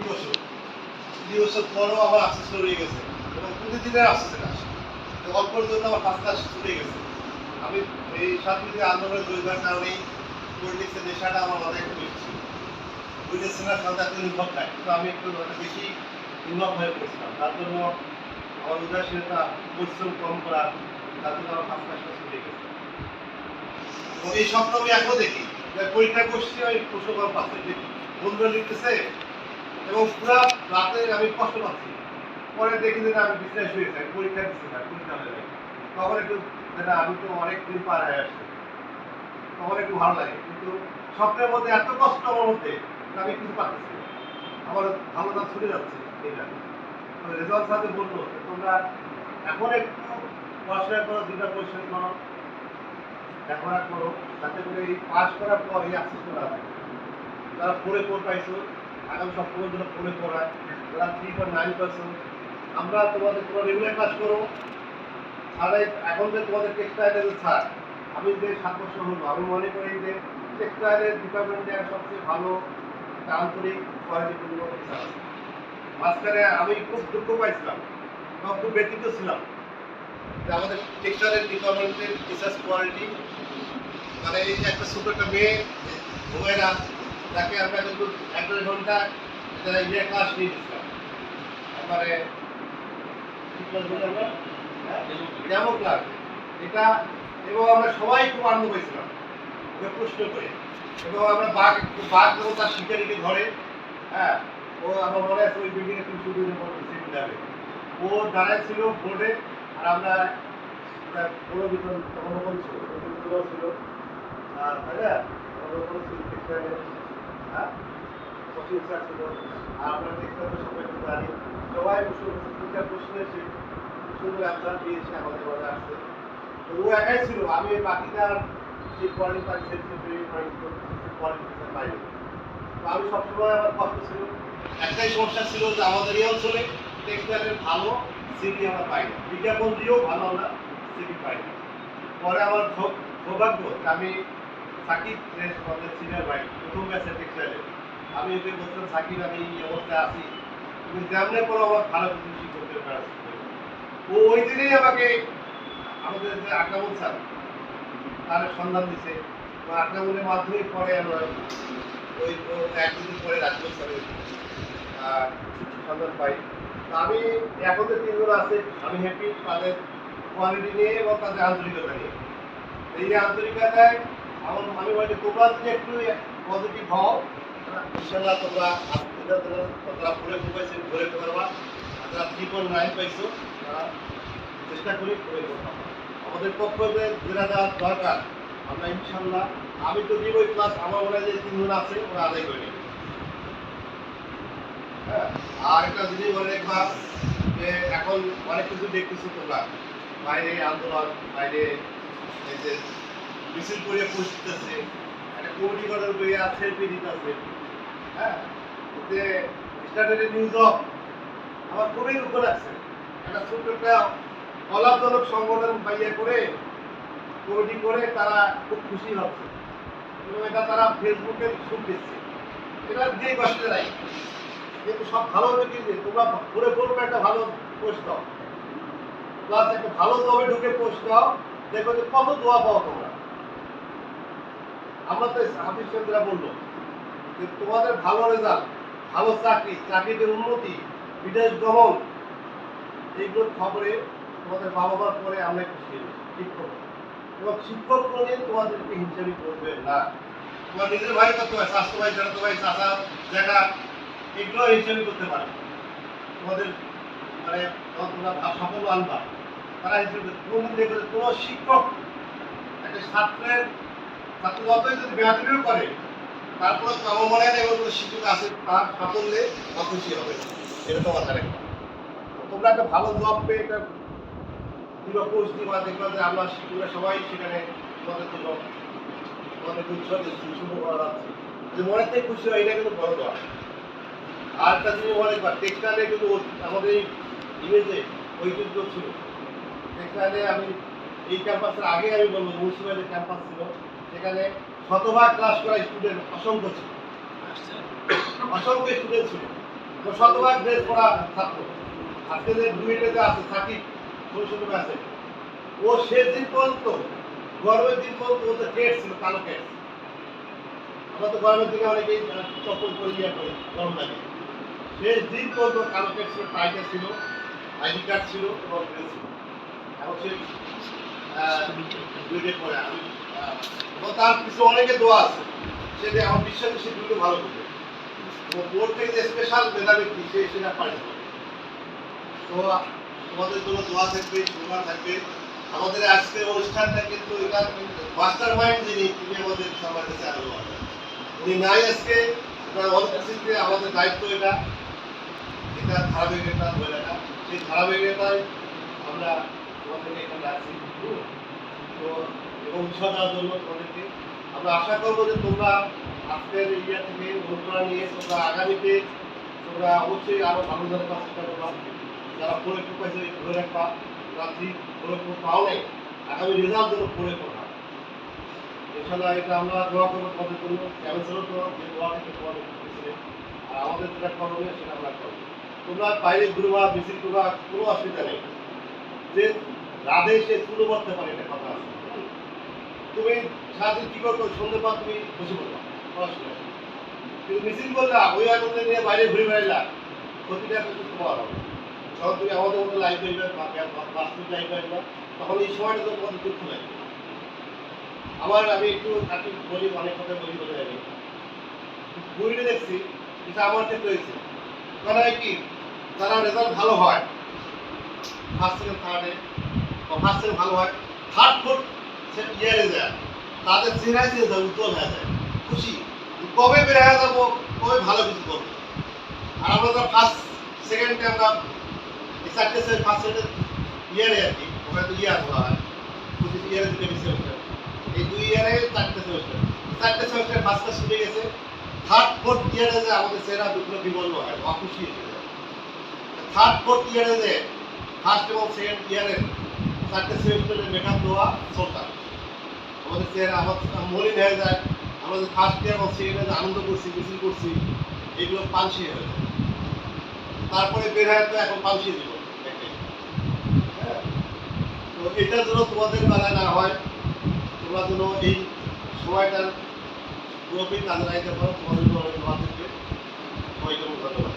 বছর 3 বছর পরও আমার আফসোস রয়ে গেছে এবং প্রতিদিনের আফসোস এটা অল্পের জন্য আমার ফার্স্ট ক্লাস ছুটে গেছে। আমি এই স্বাধীনতা আন্দোলনের জড়িতার কারণেই পলিটিক্সের নেশাটা আমার মাথায় একটু বেশি ছিল। বুঝতেছি না সাথে এত ইনভলভ নাই, কিন্তু আমি একটু বেশি ইনভলভ হয়ে পড়ছিলাম। তার জন্য আমার উদাসীনতা, পরিশ্রম কম করা, তার জন্য আমার ফার্স্ট ক্লাসটা ছুটে গেছে। এবং এই স্বপ্ন আমি এখনো দেখি, পরীক্ষা করছি আমি প্রশ্ন কম পাচ্ছি, বন্ধুরা লিখতেছে এবং পুরো রাতে আমি কষ্ট পাচ্ছি। পরে দেখি যে আমি বিশ্বাস হয়ে যাই, পরীক্ষা দিচ্ছি না, পরীক্ষা হয়ে যায় তখন একটু যেটা আমি তো অনেক দিন পার হয়ে আসছি, তখন একটু ভালো লাগে। কিন্তু স্বপ্নের মধ্যে এত কষ্ট আমার মধ্যে আমি কিছু পাচ্ছি না, আমার ভালো না ছুটে যাচ্ছে। এটা রেজাল্ট সাথে বললো তোমরা এখন একটু পড়াশোনা করো, দুটা পরিশ্রম করো, লেখাপড়া করো, যাতে করে এই পাস করার পর এই আফসোস করা হবে। যারা 4 পাইছো আগামী সপ্তাহের জন্য 4 পড়ায়, যারা 3.9 পাইছো আমরা তোমাদের তোমরা রেগুলার ক্লাস করো। আর এখন যে তোমাদের টেক্সটাইলের স্যার, আমি যে 7 বছর হলো, আমি মনে করি যে টেক্সটাইলের ডিপার্টমেন্টে সবচেয়ে ভালো আন্তরিক কোয়ালিটিপূর্ণ স্যার আছে। মাঝখানে আমি খুব দুঃখ পাইছিলাম এবং খুব ব্যথিত ছিলাম যে আমাদের টেক্সটাইলের ডিপার্টমেন্টের টিচার্স কোয়ালিটি, মানে এই যে একটা ছোট একটা মেয়ে ঘুমেরা, তাকে আমরা কিন্তু 1-2 ঘন্টা ইয়ে ক্লাস নিয়ে দিচ্ছিলাম, একবারে কি ক্লাস বলি আমরা, ডেমো ক্লাস এটা। এবং আমরা সবাই খুব আনন্দ পেয়েছিলাম প্রশ্ন করে। এবং আমরা বাঘ বাঘ যখন তার শিকারিকে ধরে, হ্যাঁ, ও আমার মনে আছে ওই বিল্ডিংয়ে 300 দিনের মতো সিট যাবে, ও দাঁড়ায় ছিল বোর্ডে, আর আমরা কোনো বিতরণ তখন ছিল ছিল আর তাই না, তখন ছিল টেক্সটাইলের, হ্যাঁ, কোচিং স্যার ছিল। আর আমরা টেক্সটাইলের সবাই দাঁড়িয়ে সবাই বসে বসে 3টা প্রশ্নের সে সুন্দর অ্যান্সার দিয়েছে, আমাদের মনে আসছে। তো ও একাই ছিল, আমি বাকিটার যে কোয়ালিফাই সেন্সিটিভ কোয়ালিফিকেশন পাইনি। তো আমি সবসময় আমার কষ্ট ছিল, একটাই সমস্যা ছিল যে আমাদের এই অঞ্চলে টেক্সটাইলের ভালো সিটি আমরা পাই না, বিজ্ঞাপন দিয়েও ভালো আমরা সিটি পাই না। পরে আমার সৌভাগ্য আমি সাকিব আমাদের সিনিয়র ভাই, প্রথম ব্যাচের টেক্সটাইলে, আমি ওকে বলছিলাম সাকিব আমি এই অবস্থায় আছি, তুমি যেমন করো আমার ভালো কিছু শিক্ষকের কাজ। ও ওই দিনেই আমাকে আমাদের যে আক্রমণ স্যার তার সন্ধান দিছে, আক্রমণের মাধ্যমে পরে আমরা ওই 1-2 দিন পরে রাজীব স্যারের সন্ধান পাই। তো আমি এখন যে 3 জন আছে আমি হ্যাপি তাদের কোয়ালিটি নিয়ে এবং তাদের আন্তরিকতা নিয়ে। এই যে আন্তরিকতায় আমি বলি তোমরা যদি একটু পজিটিভ হও, ইনশাল্লাহ তোমরা তারা ঘুরে পাইছে ঘুরে পারবা, যারা 3.9 পাইছো তারা চেষ্টা করি ঘুরে করবা। আমাদের পক্ষ থেকে যেটা দেওয়ার দরকার আমরা ইনশাল্লাহ, আমি তো দিব ক্লাস, আমার মনে হয় যে 3 জন আছে ওরা আদায় করে নেবে। হ্যাঁ, আর একটা জিনিস বলে রাখবা যে এখন অনেক কিছু দেখতেছি তোমরা বাইরে আন্দোলন, বাইরে এই যে মিছিল করে পৌঁছতেছে, একটা কমিটি গঠন করে সেলফি দিতেছে, হ্যাঁ, যে স্ট্যান্ডার্ড নিউজ আমার খুবই দুঃখ লাগছে। একটা ছোট্ট একটা অলাভজনক সংগঠন বাইরে করে কমিটি করে তারা খুব খুশি হচ্ছে এবং এটা তারা ফেসবুকে শুট দিচ্ছে, এটা দিয়ে কষ্ট নাই। কিন্তু সব ভালো হবে কি যে তোমরা ঘুরে পড়বে, একটা ভালো পোস্ট দাও, প্লাস একটা ভালো জবে ঢুকে পোস্ট দাও, দেখো যে কত দোয়া পাও তোমরা। আমরা তো হাফিজ সাহেবরা বললো যে তোমাদের ভালো রেজাল্ট, ভালো চাকরি, চাকরিতে উন্নতি, বিদেশ গমন, এইগুলোর খবরে তোমাদের বাবা মার পরে আমরা খুশি শিক্ষক এবং শিক্ষক কোনদিন তোমাদেরকে হিংসাবি করবে না। তোমার নিজের ভাই করতে হয়, স্বাস্থ্য ভাই, জানাতো ভাই, চাষা দেখা, এগুলো হিংসাবি করতে পারে তোমাদের, মানে তোমরা সাফল্য আনবা তারা হিসেবে কোনদিন দেখবে কোনো শিক্ষক একটা ছাত্রের ছাত্র যতই যদি বেয়াদবিও করে তারপরে আমার মনে হয় এবার কোনো শিক্ষক আছে তার সাফল্যে অখুশি হবে, এটা তো মাথায় রাখবা। তোমরা একটা ভালো জব পেয়ে একটা দিবা পোস্ট দিবা, দেখবা যে আমরা শিক্ষকরা সবাই সেখানে তোমাদের জন্য তোমাদের উৎসব শুরু করা যাচ্ছে, যে মনে থেকে খুশি হয়, এটা কিন্তু বড় দেওয়া। আর একটা জিনিস মনে করবা টেক্সটাইলে কিন্তু আমাদের এই ইমেজে ঐতিহ্য ছিল। টেক্সটাইলে আমি এই ক্যাম্পাসের আগে আমি বলবো মুন্সিপালিটি ক্যাম্পাস ছিল, সেখানে শতভাগ ক্লাস করা স্টুডেন্ট অসংখ্য ছিল, অসংখ্য স্টুডেন্ট ছিল। তো শতভাগ ড্রেস পরা ছাত্র। আজকে যে ডুয়েটে আছে সাকিব ষোলো আছে, ও সে দিন পর্যন্ত গরমের দিন পর্যন্ত ও তো কেট ছিল, কালো কেট। আমরা তো গরমের দিনে অনেকেই চপ্পল পরে গিয়ে পড়ি, গরম লাগে। শেষ দিন পর্যন্ত কালো কেট ছিল, টাইটার ছিল, আইডি কার্ড ছিল এবং ড্রেস ছিল। এখন সে ডুয়েটে পড়ে। আমি এবং তার কিছু অনেকে দোয়া আছে, সেটা আমার বিশ্বাস সে দুটো ভালো করবে এবং বোর্ড থেকে যে স্পেশাল মেধাবী সে সেটা পারে। তো তোমাদের জন্য দোয়া থাকবে, শুভা থাকবে। আমাদের আজকের অনুষ্ঠানটা কিন্তু এটা মাস্টার মাইন্ড যিনি, তিনি আমাদের সবার কাছে আগ্রহ আছে। উনি নাই আজকে, অনুপস্থিতিতে আমাদের দায়িত্ব এটা, এটা ধারাবাহিকতা ধরে রাখা। সেই ধারাবাহিকতায় আমরা তোমাদেরকে এখানে রাখছি। তো এবং উৎসাহ দেওয়ার জন্য তোমাদেরকে আমরা আশা করবো যে তোমরা আজকের ইয়া থেকে অনুপ্রেরণা নিয়ে তোমরা আগামীতে তোমরা অবশ্যই আরো ভালো ধরনের কাজ চেষ্টা করবা। যারা পরীক্ষা পাইছে ধরে রাখবা, রাত্রি পরীক্ষা পাও নেই, আগামী রেজাল্ট যেন পরীক্ষা হয়। এছাড়া এটা আমরা দোয়া করবো তোমাদের জন্য, ক্যান্সারও তো যে দোয়া থেকে তোমাদের করতেছিলে, আর আমাদের যেটা করণীয় সেটা আমরা করবো। তোমরা বাইরে ঘুরবা, মিছিল করবা, কোনো অসুবিধা নেই। যে রাধে সে চুলো করতে পারে, এটা কথা আছে। তুমি সারাদিন কি করবো, সন্ধ্যে পর তুমি বসে পড়বা পড়াশোনা, কিন্তু মিছিল করলা, ওই আনন্দে নিয়ে বাইরে ঘুরে বেড়াইলা, ক্ষতিটা কিন্তু তোমার হবে। যখন তুমি আমাদের মতো লাইফ হইবে, বাস্তবিক লাইফ হইবে, তখন এই সময়টা তো তোমাদের দুঃখ লাগবে। আমি একটু বলি, অনেক কথা বলি বলে যাবে। বইটা দেখছি, এটা আমার ক্ষেত্রে হয়েছে। তারা কি, যারা রেজাল্ট ভালো হয় ফার্স্ট সেকেন্ড থার্ডে, বা ফার্স্ট সেকেন্ড ভালো হয়, থার্ড ফোর্থ ইয়ারে যায়, তাদের চেহারা চেঞ্জ হয়, উজ্জ্বল হয়ে যায়, খুশি, কবে বের হয়ে যাবো, কবে ভালো কিছু করবো। আর আমরা তো ফার্স্ট সেকেন্ডে আমরা চারটে ফার্স্ট সেকেন্ড ইয়ারে আর কি, ওখানে তো ইয়ার বলা হয়, প্রতি ইয়ারে দুটো সেমিস্টার, এই 2 ইয়ারে 4টে সেমিস্টার, 4টে সেমিস্টার ফার্স্টটা শুরু গেছে, থার্ড ফোর্থ ইয়ারে যে আমাদের চেহারা দুটো বিবর্ণ হয়, অখুশি হয়ে যায়। থার্ড ফোর্থ ইয়ারে যে ফার্স্ট এবং সেকেন্ড ইয়ারের 4টে সেমিস্টারের মেকআপ দেওয়া সরকার, আমাদের চেহারা আমাদের মলিন হয়ে যায়। আমরা যে ফার্স্ট ইয়ার এবং সেকেন্ড ইয়ারে আনন্দ করছি, মিছিল করছি, এগুলো পানসি হয়ে যায়। তারপরে বের হয়ে তো এখন পানসি দিব। তো এটার জন্য তোমাদের বেলায় না হয়, তোমরা যেন এই সময়টার পুরোপুরি কাজে লাগাইতে পারো। তোমাদের জন্য অনেক ধন্যবাদ। সবাইকে ধন্যবাদ।